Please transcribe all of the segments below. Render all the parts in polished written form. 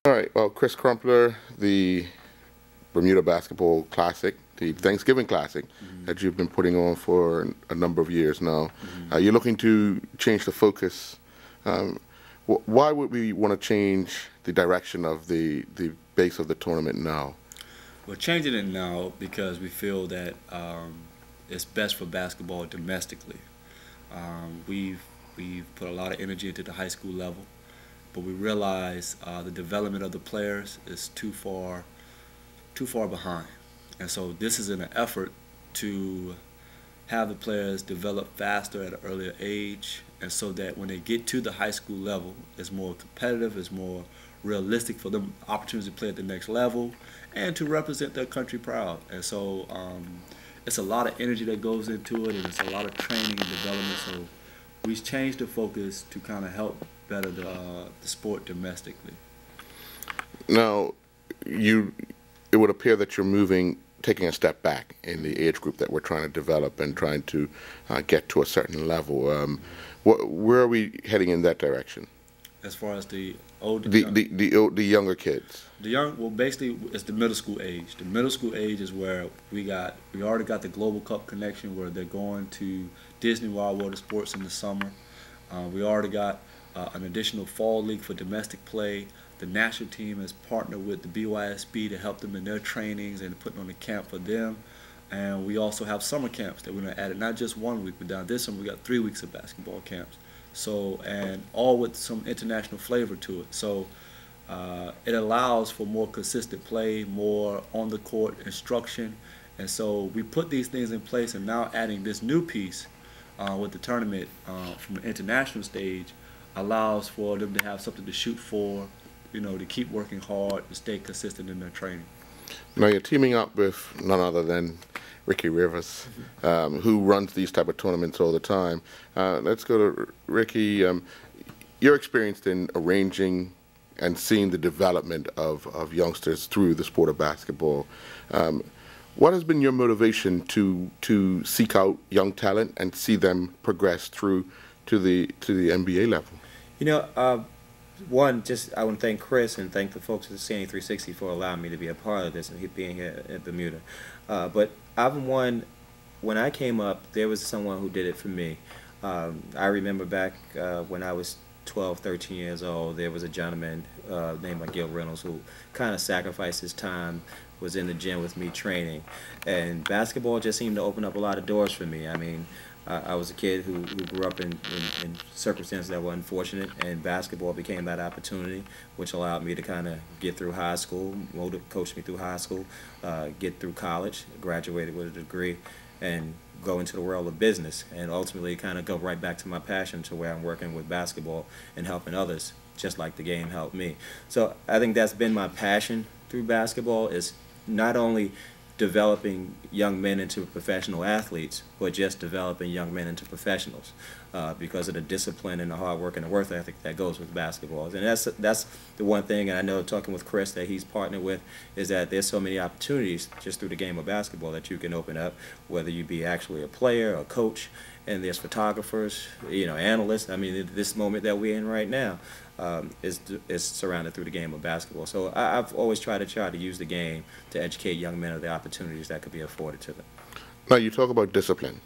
All right. Well, Chris Crumpler, the Bermuda Basketball Classic, the Thanksgiving Classic Mhm. that you've been putting on for a number of years now. Mhm. You're looking to change the focus. Um, why would we want to change the direction of the base of the tournament now? We're changing it now because we feel that it's best for basketball domestically. We've put a lot of energy into the high school level, but we realize the development of the players is too far behind, and so this is an effort to have the players develop faster at an earlier age, and so that when they get to the high school level, it's more competitive, it's more realistic for them opportunities to play at the next level, and to represent their country proud. And so it's a lot of energy that goes into it, and it's a lot of training and development. So we've changed the focus to kind of help better the sport domestically. Now, you it would appear that you're taking a step back in the age group that we're trying to develop and trying to get to a certain level. Where are we heading in that direction? As far as the old, The younger kids. well, basically, it's the middle school age. The middle school age is where we already got the Global Cup connection, where they're going to Disney Wild Water Sports in the summer. We already got an additional fall league for domestic play. The national team has partnered with the BYSB to help them in their trainings and putting on a camp for them. And we also have summer camps that we're going to add. Not just 1 week, but down this summer we got 3 weeks of basketball camps. So, and all with some international flavor to it. So it allows for more consistent play, more on the court instruction. And so we put these things in place, and now adding this new piece with the tournament from the international stage allows for them to have something to shoot for, to keep working hard, to stay consistent in their training. Now you're teaming up with none other than Rickey Rivers, who runs these type of tournaments all the time. Let's go to Rickey. You're experienced in arranging and seeing the development of youngsters through the sport of basketball. What has been your motivation to seek out young talent and see them progress through to the NBA level? You know, one, just I want to thank Chris and thank the folks at the CNA 360 for allowing me to be a part of this and being here at Bermuda. But I've one, when I came up, there was someone who did it for me. I remember back when I was 12, 13 years old, there was a gentleman named Gil Reynolds who kind of sacrificed his time, was in the gym with me training. And basketball just seemed to open up a lot of doors for me. I mean, I was a kid who grew up in circumstances that were unfortunate, and basketball became that opportunity, which allowed me to kind of get through high school, coached me through high school, get through college, graduated with a degree, and go into the world of business, and ultimately kind of go right back to my passion, to where I'm working with basketball and helping others, just like the game helped me. So I think that's been my passion through basketball, is not only developing young men into professional athletes, but just developing young men into professionals because of the discipline and the hard work and the work ethic that goes with basketball. And that's the one thing, and I know talking with Chris that he's partnered with, is that there's so many opportunities just through the game of basketball that you can open up, whether you be actually a player, a coach, and there's photographers, analysts. I mean, this moment that we're in right now is surrounded through the game of basketball. So I've always tried to use the game to educate young men of the opportunities that could be afforded to them. Now you talk about discipline,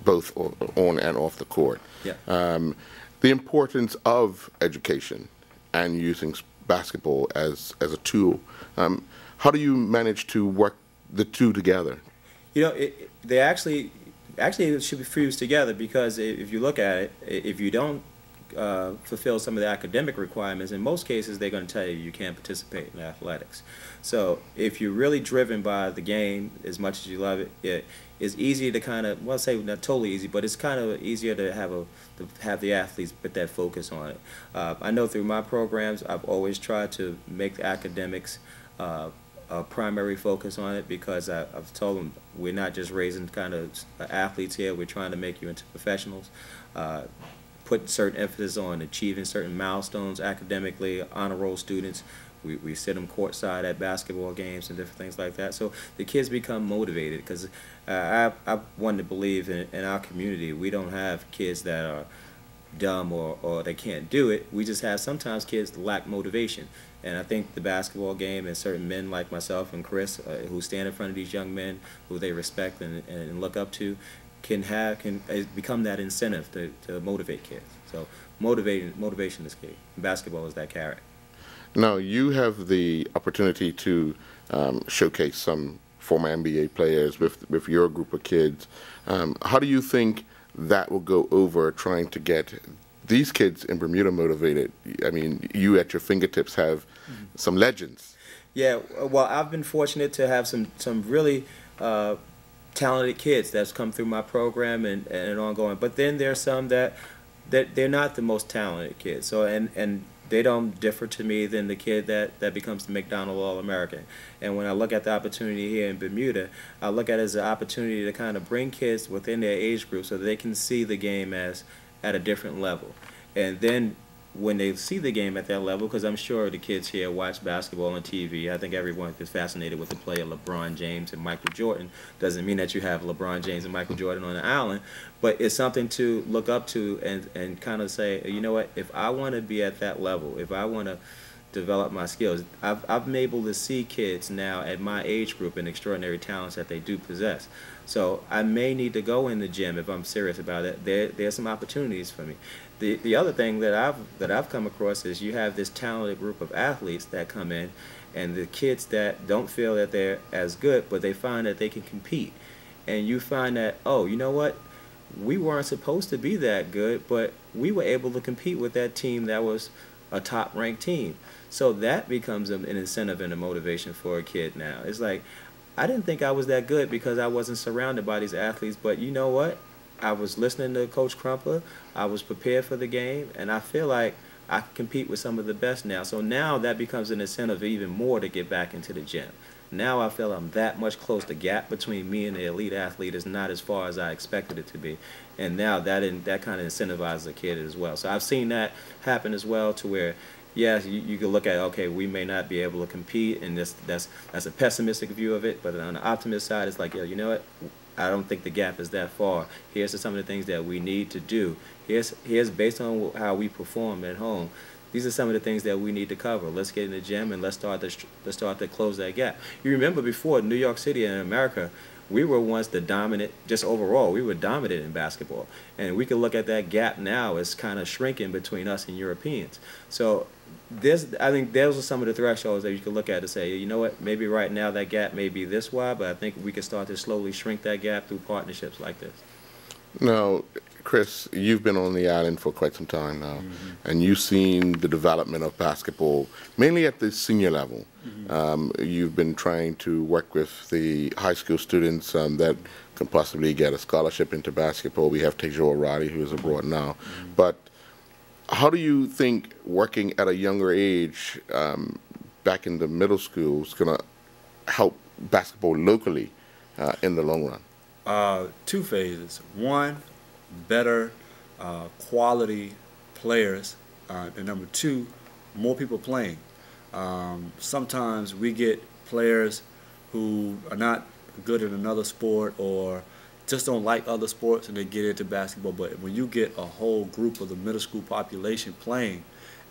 both on and off the court. Yeah. The importance of education and using basketball as a tool. How do you manage to work the two together? They actually it should be fused together, because if you look at it, if you don't fulfill some of the academic requirements, in most cases they're going to tell you you can't participate in athletics. So if you're really driven by the game as much as you love it, it's easy to kind of, well, say not totally easy, but it's kind of easier to have the athletes put that focus on it. I know through my programs I've always tried to make the academics a primary focus on it, because I've told them we're not just raising kind of athletes here, we're trying to make you into professionals. Put certain emphasis on achieving certain milestones academically, honor roll students. We sit them courtside at basketball games and different things like that. So the kids become motivated, because I want to believe in our community, we don't have kids that are dumb or they can't do it. We just have sometimes kids lack motivation. And I think the basketball game and certain men like myself and Chris, who stand in front of these young men who they respect and look up to, can become that incentive to motivate kids. So motivation is key. Basketball is that carrot. Now, you have the opportunity to showcase some former NBA players with your group of kids. How do you think that will go over trying to get these kids in Bermuda motivated? I mean, you at your fingertips have some legends. Yeah, well, I've been fortunate to have some really talented kids that's come through my program and ongoing. But then there's some that they're not the most talented kids. So and they don't differ to me than the kid that becomes the McDonald All-American. And when I look at the opportunity here in Bermuda, I look at it as an opportunity to kind of bring kids within their age group so that they can see the game as at a different level. And then when they see the game at that level, because I'm sure the kids here watch basketball on TV, I think everyone is fascinated with the play of LeBron James and Michael Jordan. Doesn't mean that you have LeBron James and Michael Jordan on the island, but it's something to look up to and kind of say, you know what, if I want to be at that level, if I want to develop my skills, I've been able to see kids now at my age group and extraordinary talents that they do possess. So I may need to go in the gym if I'm serious about it. There's some opportunities for me. The other thing that I've come across is you have this talented group of athletes that come in, and the kids that don't feel that they're as good, but they find that they can compete. And you find that, oh, you know what? We weren't supposed to be that good, but we were able to compete with that team that was a top-ranked team. So that becomes an incentive and a motivation for a kid now. It's like, I didn't think I was that good because I wasn't surrounded by these athletes, but you know what? I was listening to Coach Crumpler, I was prepared for the game, and I feel like I can compete with some of the best now. So now that becomes an incentive even more to get back into the gym. Now I feel I'm that much close. The gap between me and the elite athlete is not as far as I expected it to be. And now that kind of incentivizes a kid as well. So I've seen that happen as well, to where, yes, you can look at, okay, we may not be able to compete, and that's a pessimistic view of it. But on the optimist side, it's like, yeah, you know what? I don't think the gap is that far. Here's some of the things that we need to do. Here's based on how we perform at home. These are some of the things that we need to cover. Let's get in the gym and let's start to close that gap. You remember before, New York City and America, we were once the dominant, just overall, we were dominant in basketball. And we can look at that gap now as kind of shrinking between us and Europeans. So I think those are some of the thresholds that you can look at to say, you know what, maybe right now that gap may be this wide, but I think we can start to slowly shrink that gap through partnerships like this. Now, Chris, you've been on the island for quite some time now, and you've seen the development of basketball, mainly at the senior level. You've been trying to work with the high school students that can possibly get a scholarship into basketball. We have Tejo O'Reilly, who is abroad now. But how do you think working at a younger age, back in the middle school, is going to help basketball locally in the long run? Two phases. One, better quality players, and number two, more people playing. Sometimes we get players who are not good at another sport or just don't like other sports and they get into basketball. But when you get a whole group of the middle school population playing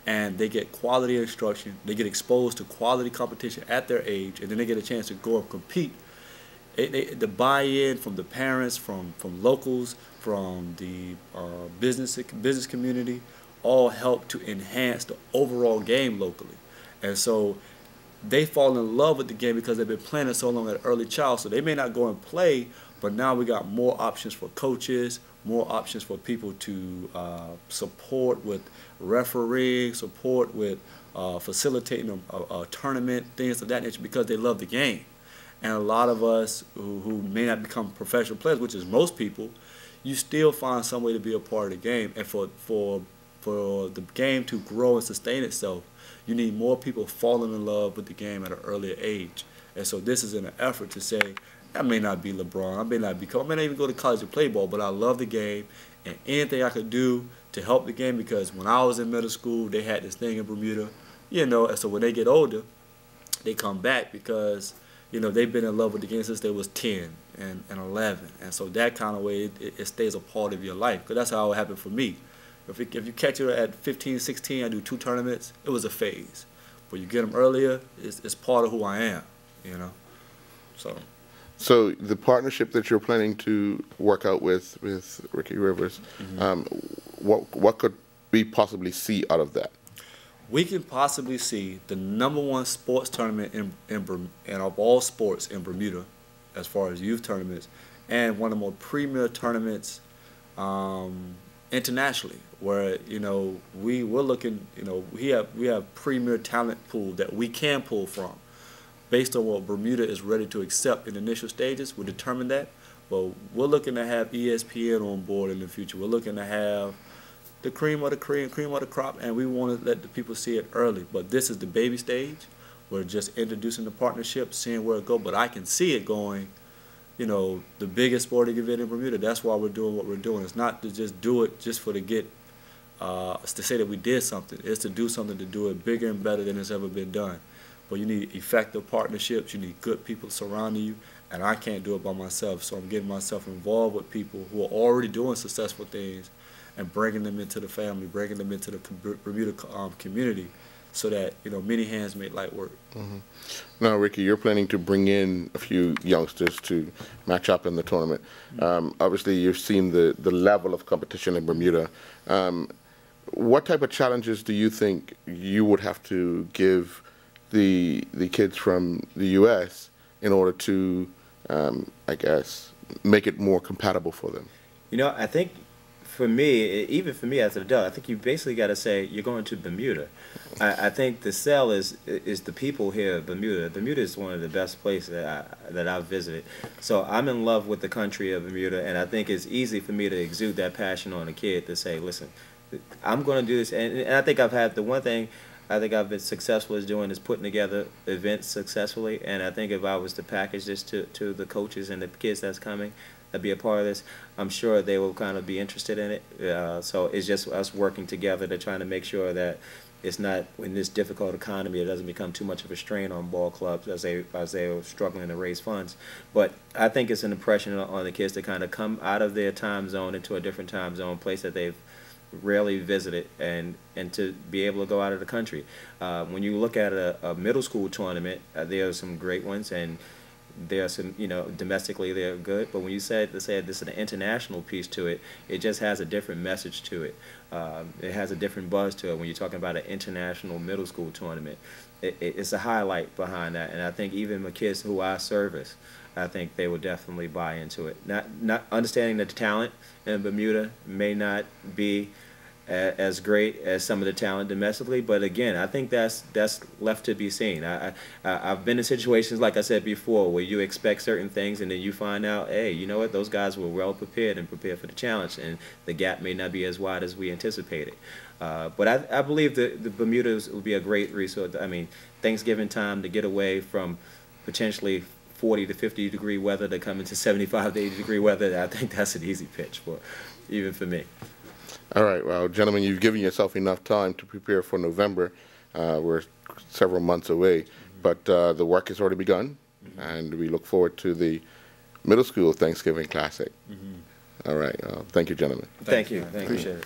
and they get quality instruction, they get exposed to quality competition at their age, and then they get a chance to go and compete, the buy-in from the parents, from locals, from the business community, all help to enhance the overall game locally. And so they fall in love with the game because they've been playing it so long at an early child. So they may not go and play, but now we got more options for coaches, more options for people to support with refereeing, support with facilitating a tournament, things of that nature, because they love the game. And a lot of us who may not become professional players, which is most people, you still find some way to be a part of the game. And for the game to grow and sustain itself, you need more people falling in love with the game at an earlier age. And so this is an effort to say, I may not be LeBron, I may not even go to college to play ball, but I love the game, and anything I could do to help the game, because when I was in middle school, they had this thing in Bermuda, and so when they get older, they come back because, they've been in love with the game since they was 10 and 11. And so that kind of way, it stays a part of your life, because that's how it happened for me. if you catch it at 15, 16, I do 2 tournaments. It was a phase. But you get them earlier, it's part of who I am, you know. So the partnership that you're planning to work out with Rickey Rivers, what could we possibly see out of that? We can possibly see the #1 sports tournament in of all sports in Bermuda, as far as youth tournaments, and one of the more premier tournaments internationally, where we're looking, we have premier talent pool that we can pull from, based on what Bermuda is ready to accept in initial stages. We'll determine that, but we're looking to have ESPN on board in the future. We're looking to have the cream of the cream of the crop, and we want to let the people see it early. But this is the baby stage. We're just introducing the partnership, seeing where it goes. But I can see it going, the biggest sporting event in Bermuda. That's why we're doing what we're doing. It's not to just do it just for to say that we did something. It's to do something to do it bigger and better than it's ever been done. But you need effective partnerships. You need good people surrounding you. And I can't do it by myself. So I'm getting myself involved with people who are already doing successful things, and bringing them into the family, bringing them into the Bermuda community, so that many hands make light work. Now, Rickey, you're planning to bring in a few youngsters to match up in the tournament. Obviously, you've seen the level of competition in Bermuda. What type of challenges do you think you would have to give the kids from the U.S. in order to, I guess, make it more compatible for them? I think, for me, even for me as an adult, I think you basically got to say you're going to Bermuda. I think the sell is the people here at Bermuda. Bermuda is one of the best places that I've visited. So I'm in love with the country of Bermuda, and I think it's easy for me to exude that passion on a kid to say, listen, I'm going to do this. And I think the one thing I think I've been successful is doing is putting together events successfully. And I think if I was to package this to the coaches and the kids that's coming, that be a part of this, I'm sure they will kind of be interested in it. So it's just us working together to trying to make sure that it's not, in this difficult economy, it doesn't become too much of a strain on ball clubs as they are struggling to raise funds. But I think it's an impression on the kids to kind of come out of their time zone into a different time zone, place that they've rarely visited, and to be able to go out of the country. When you look at a middle school tournament, there are some great ones, and there are some, domestically they're good, but when you say this is an international piece to it, it just has a different message to it. It has a different buzz to it when you're talking about an international middle school tournament. It's a highlight behind that, and I think even the kids who I service, I think they will definitely buy into it. Not understanding that the talent in Bermuda may not be as great as some of the talent domestically, but again, I think that's left to be seen. I've been in situations, like I said before, where you expect certain things and then you find out, hey, you know what, those guys were well prepared and prepared for the challenge, and the gap may not be as wide as we anticipated. But I believe that the Bermudas will be a great resource. I mean, Thanksgiving time, to get away from potentially 40 to 50 degree weather to come into 75 to 80 degree weather, I think that's an easy pitch even for me. All right, well, gentlemen, you've given yourself enough time to prepare for November. We're several months away, but the work has already begun, and we look forward to the Middle School Thanksgiving Classic. All right, thank you, gentlemen. Thank you. Appreciate it.